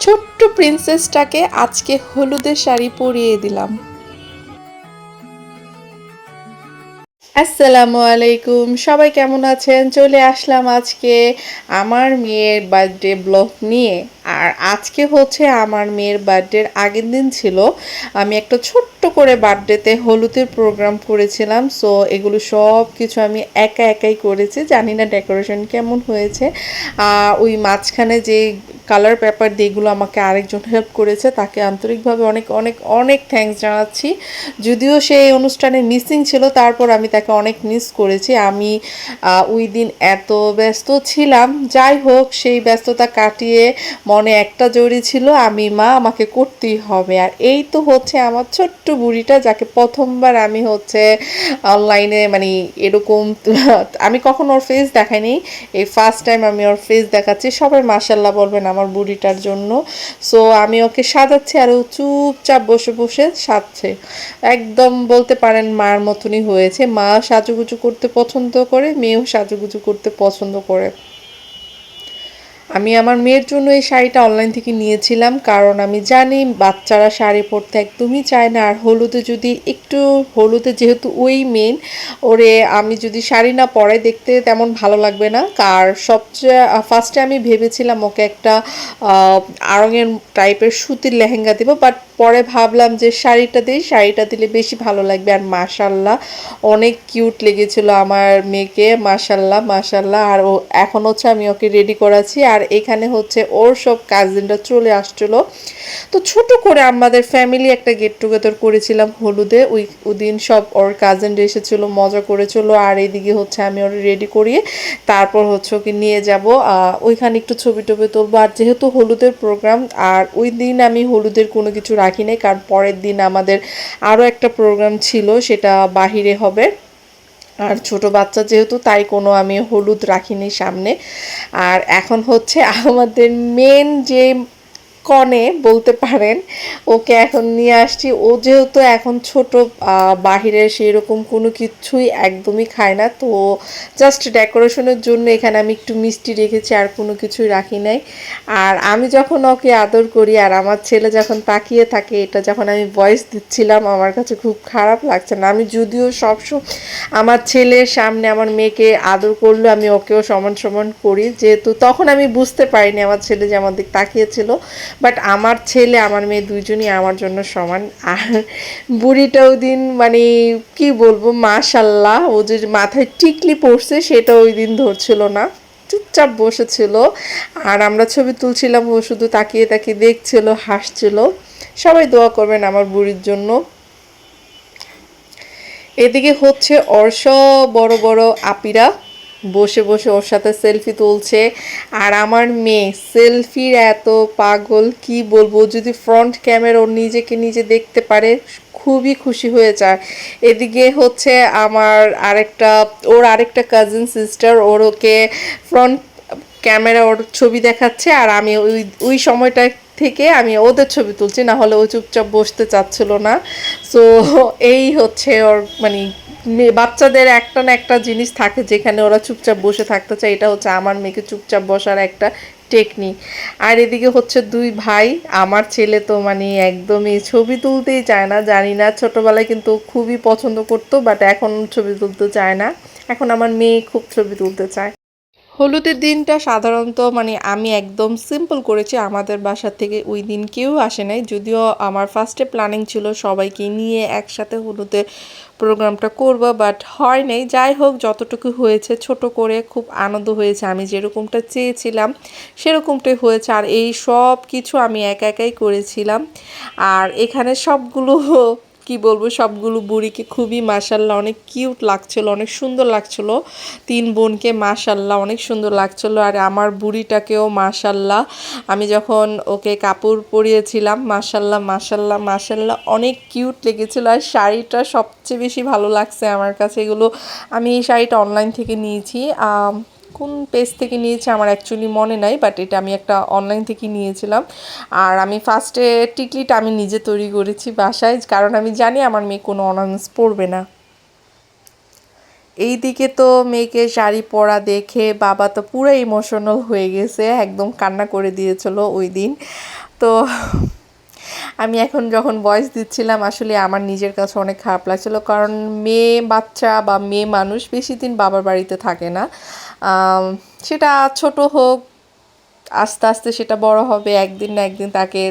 ছোট্ট প্রিন্সেসটাকে আজকে হলুদের শাড়ি পরিয়ে দিলাম। আসসালামু আলাইকুম, সবাই কেমন আছেন? চলে আসলাম আজকে আমার মেয়ের বার্থডে ব্লগ নিয়ে। আর আজকে হচ্ছে আমার মেয়ের বার্থডের আগের দিন ছিল। আমি একটা ছোট্ট করে বার্থডেতে হলুদের প্রোগ্রাম করেছিলাম। সো এগুলো সব কিছু আমি একা একাই করেছি, জানি না ডেকোরেশন কেমন হয়েছে। ওই মাঝখানে যে কালার পেপার দিয়ে এগুলো আমাকে আরেকজন হেল্প করেছে, তাকে আন্তরিকভাবে অনেক অনেক অনেক থ্যাঙ্কস জানাচ্ছি। যদিও সেই অনুষ্ঠানে মিসিং ছিল, তারপর আমি তাকে অনেক মিস করেছি। আমি ওই দিন এত ব্যস্ত ছিলাম, যাই হোক সেই ব্যস্ততা কাটিয়ে মনে একটা জড়ি ছিল, আমি মা, আমাকে করতেই হবে। আর এই তো হচ্ছে আমার ছোট্ট বুড়িটা, যাকে প্রথমবার আমি হচ্ছে অনলাইনে মানে এরকম আমি কখনো ওর ফেস দেখাইনি, এই ফার্স্ট টাইম আমি ওর ফেস দেখাচ্ছি। সবাই মাশাল্লাহ বলবেন আমার বুড়িটার জন্য। সো আমি ওকে সাজাচ্ছি আর ও চুপচাপ বসে বসে সাজছে। একদম বলতে পারেন মার মতনই হয়েছে। মা সাজুগুজু করতে পছন্দ করে, মেয়েও সাজুগুজু করতে পছন্দ করে। আমি আমার মেয়ের জন্য এই শাড়িটা অনলাইন থেকে নিয়েছিলাম, কারণ আমি জানি বাচ্চারা শাড়ি পরতে একদমই চায় না। আর হলুদে যদি একটু, হলুদে যেহেতু ওই মেন, ওরে আমি যদি শাড়ি না পরাই দেখতে তেমন ভালো লাগবে না। আর সবচেয়ে ফার্স্টে আমি ভেবেছিলাম ওকে একটা আড়ঙের টাইপের সুতির লেহেঙ্গা দিব, বাট পরে ভাবলাম যে শাড়িটা দিই, শাড়িটা দিলে বেশি ভালো লাগবে। আর মাশাল্লাহ অনেক কিউট লেগেছিল আমার মেয়েকে, মাশাল্লাহ মাশাল্লাহ। আর ও এখন হচ্ছে আমি ওকে রেডি করাচ্ছি। আর এখানে হচ্ছে ওর সব কাজিনরা চলে আসছিল। তো ছোট করে আমাদের ফ্যামিলি একটা গেট টুগেদার করেছিলাম হলুদে। ওই দিন সব ওর কাজিনরা এসেছিলো, মজা করেছিল। আর এইদিকে হচ্ছে আমি ওর রেডি করিয়ে তারপর হচ্ছে ওকে নিয়ে যাব ওইখানে একটু ছবি টবি তুলবো। আর যেহেতু হলুদের প্রোগ্রাম, আর ওই দিন আমি হলুদের কোনো কিছু রাখি নাই, কারণ পরের দিন আমাদের আরও একটা প্রোগ্রাম ছিল, সেটা বাহিরে হবে। আর ছোট বাচ্চা যেহেতু, তাই কোনো আমি হলুদ রাখিনি সামনে। আর এখন হচ্ছে আমাদের মেন যে কনে বলতে পারেন, ওকে এখন নিয়ে আসছি। ও যেহেতু এখন ছোট, বাহিরের সেরকম কোনো কিছুই একদমই খায় না, তো জাস্ট ডেকোরেশনের জন্য এখানে আমি একটু মিষ্টি রেখেছি, আর কোনো কিছুই রাখি নাই। আর আমি যখন ওকে আদর করি আর আমার ছেলে যখন তাকিয়ে থাকে, এটা যখন আমি ভয়েস দিচ্ছিলাম আমার কাছে খুব খারাপ লাগছে না। আমি যদিও সবসময় আমার ছেলের সামনে আমার মেয়েকে আদর করলে আমি ওকেও সমান সমান করি, যেহেতু তখন আমি বুঝতে পারিনি আমার ছেলে যে আমার দিক তাকিয়েছিল। বাট আমার ছেলে আমার মেয়ে দুইজনই আমার জন্য সমান। আর বুড়িটা ওই দিন মানে কি বলবো, মাশাল্লাহ, ও যে মাথায় টিকলি পড়ছে সেটা ওই দিন ধরছিল না, চুপচাপ বসেছিল। আর আমরা ছবি তুলছিলাম, ও শুধু তাকিয়ে তাকিয়ে দেখছিল, হাসছিল। সবাই দোয়া করবেন আমার বুড়ির জন্য। এদিকে হচ্ছে ওর সব বড় বড় আপিরা বসে বসে ওর সাথে সেলফি তুলছে। আর আমার মেয়ে সেলফির এত পাগল, কি বলবো, যদি ফ্রন্ট ক্যামেরা ওর নিজেকে নিজে দেখতে পারে খুবই খুশি হয়ে যায়। এদিকে হচ্ছে আমার আরেকটা কাজিন সিস্টার, ওকে ফ্রন্ট ক্যামেরা ওর ছবি দেখাচ্ছে, আর আমি ওই ওই সময়টা থেকে আমি ওদের ছবি তুলছি, না হলে ও চুপচাপ বসতে চাচ্ছিল না। সো এই হচ্ছে ওর মানে বাচ্চাদের একটা না একটা জিনিস থাকে যেখানে ওরা চুপচাপ বসে থাকতে চায়, এটা হচ্ছে আমার মেয়েকে চুপচাপ বসার একটা টেকনিক। আর এদিকে হচ্ছে দুই ভাই। আমার ছেলে তো মানে একদমই ছবি তুলতেই চায় না, জানি না, ছোটবেলায় কিন্তু খুবই পছন্দ করতো, বাট এখন ছবি তুলতে চায় না। এখন আমার মেয়ে খুব ছবি তুলতে চায়। হলুদের দিনটা সাধারণত মানে আমি একদম সিম্পল করেছি। আমাদের বাসা থেকে ওই দিন কেউ আসে নাই, যদিও আমার ফার্স্টে প্ল্যানিং ছিল সবাইকে নিয়ে একসাথে হলুদের প্রোগ্রামটা করব, বাট হয় নাই। যাই হোক, যতটুকু হয়েছে ছোট করে খুব আনন্দ হয়েছে। আমি যেরকমটা চেয়েছিলাম সেরকমটাই হয়েছে। আর এই সব কিছু আমি একা একাই করেছিলাম। আর এখানে সবগুলো কি বলবো, সবগুলো বুড়িকে খুবই মাশাল্লাহ অনেক কিউট লাগছিল, অনেক সুন্দর লাগছিল। তিন বোনকে মাশাল্লাহ অনেক সুন্দর লাগছিল। আর আমার বুড়িটাকেও মাশাল্লাহ, আমি যখন ওকে কাপড় পরিয়েছিলাম মাশাল্লাহ মাশাল্লাহ মাশাল্লাহ অনেক কিউট লেগেছিল। আর শাড়িটা সবচেয়ে বেশি ভালো লাগছে আমার কাছে। এগুলো আমি এই শাড়িটা অনলাইন থেকে নিয়েছি, কোন পেজ থেকে নিয়েছি আমার অ্যাকচুয়ালি মনে নাই, বাট এটা আমি একটা অনলাইন থেকে নিয়েছিলাম। আর আমি ফার্স্টে টিকলিটা আমি নিজে তৈরি করেছি বাসায়, কারণ আমি জানি আমার মেয়ে কোনো অর্নামেন্টস পরবে না। এই দিকে তো মেয়েকে শাড়ি পরা দেখে বাবা তো পুরো ইমোশনাল হয়ে গেছে, একদম কান্না করে দিয়েছিল ওই দিন। তো আমি এখন যখন ভয়েস দিচ্ছিলাম আসলে আমার নিজের কাছে অনেক খারাপ লাগছিল, কারণ মেয়ে বাচ্চা বা মেয়ে মানুষ বেশি দিন বাবার বাড়িতে থাকে না। সেটা ছোট হোক, আস্তে আস্তে সেটা বড় হবে, একদিন না একদিন তাকে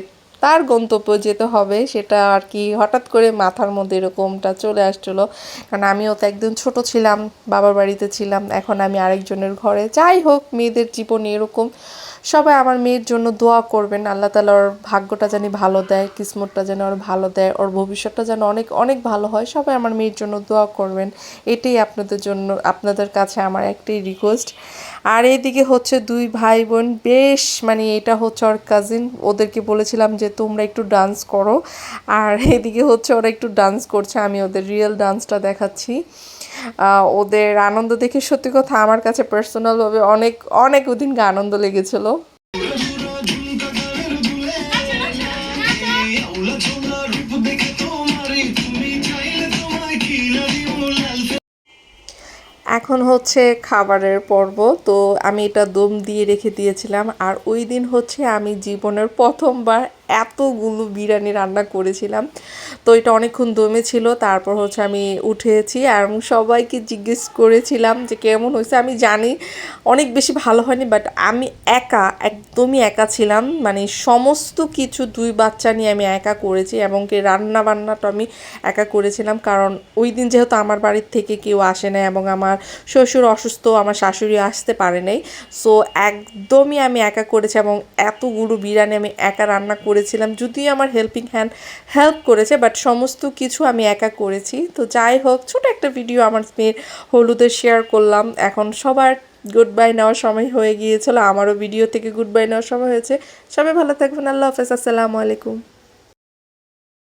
তার গন্তব্য যেতে হবে। সেটা আর কি হঠাৎ করে মাথার মধ্যে এরকমটা চলে আসছিলো, কারণ আমিও তো একদিন ছোট ছিলাম, বাবার বাড়িতে ছিলাম, এখন আমি আরেকজনের ঘরে। যাই হোক, মেয়েদের জীবনে এরকম। সবাই আমার মেয়ের জন্য দোয়া করবেন, আল্লাহ তাআলা ওর ভাগ্যটা জানি ভালো দেয়, কিসমতটা যেন ওর ভালো দেয়, ওর ভবিষ্যৎটা যেন অনেক অনেক ভালো হয়। সবাই আমার মেয়ের জন্য দোয়া করবেন, এটাই আপনাদের জন্য, আপনাদের কাছে আমার একটাই রিকোয়েস্ট। আর এইদিকে হচ্ছে দুই ভাই বোন বেশ, মানে এটা হচ্ছে ওর কাজিন, ওদেরকে বলেছিলাম যে তোমরা একটু ডান্স করো, আর এদিকে হচ্ছে ওরা একটু ডান্স করছে, আমি ওদের রিয়েল ডান্সটা দেখাচ্ছি। ওদের আনন্দ দেখে সত্যি কথা আমার কাছে পার্সোনালভাবে অনেক অনেক ওদিনকে আনন্দ লেগেছিলো। এখন হচ্ছে খাবারের পর্ব। তো আমি এটা দম দিয়ে রেখে দিয়েছিলাম, আর ওই দিন হচ্ছে আমি জীবনের প্রথমবার এতগুলো বিরিয়ানি রান্না করেছিলাম। তো এটা অনেকক্ষণ দমে ছিল, তারপর হচ্ছে আমি উঠেছি আর সবাইকে জিজ্ঞেস করেছিলাম যে কেমন হয়েছে। আমি জানি অনেক বেশি ভালো হয়নি, বাট আমি একা, একদমই একা ছিলাম, মানে সমস্ত কিছু দুই বাচ্চা নিয়ে আমি একা করেছি, এবং কি রান্না বান্নাটা আমি একা করেছিলাম, কারণ ওই দিন যেহেতু আমার বাড়ির থেকে কেউ আসে না, এবং আমার শ্বশুর অসুস্থ, আমার শাশুড়ি আসতে পারে নাই। সো একদমই আমি একা করেছি, এবং এতগুলো বিরিয়ানি আমি একা রান্না করেছিলাম। যদিও আমার হেল্পিং হ্যান্ড হেল্প করেছে, বাট সমস্ত কিছু আমি একা করেছি। তো যাই হোক, ছোট একটা ভিডিও আমার মেয়ের হলুদে শেয়ার করলাম। এখন সবার গুড বাই নেওয়ার সময় হয়ে গিয়েছিল, আমারও ভিডিও থেকে গুড বাই নেওয়ার সময় হয়েছে। সবাই ভালো থাকবেন, আল্লাহ হাফেজ, আসসালামু আলাইকুম।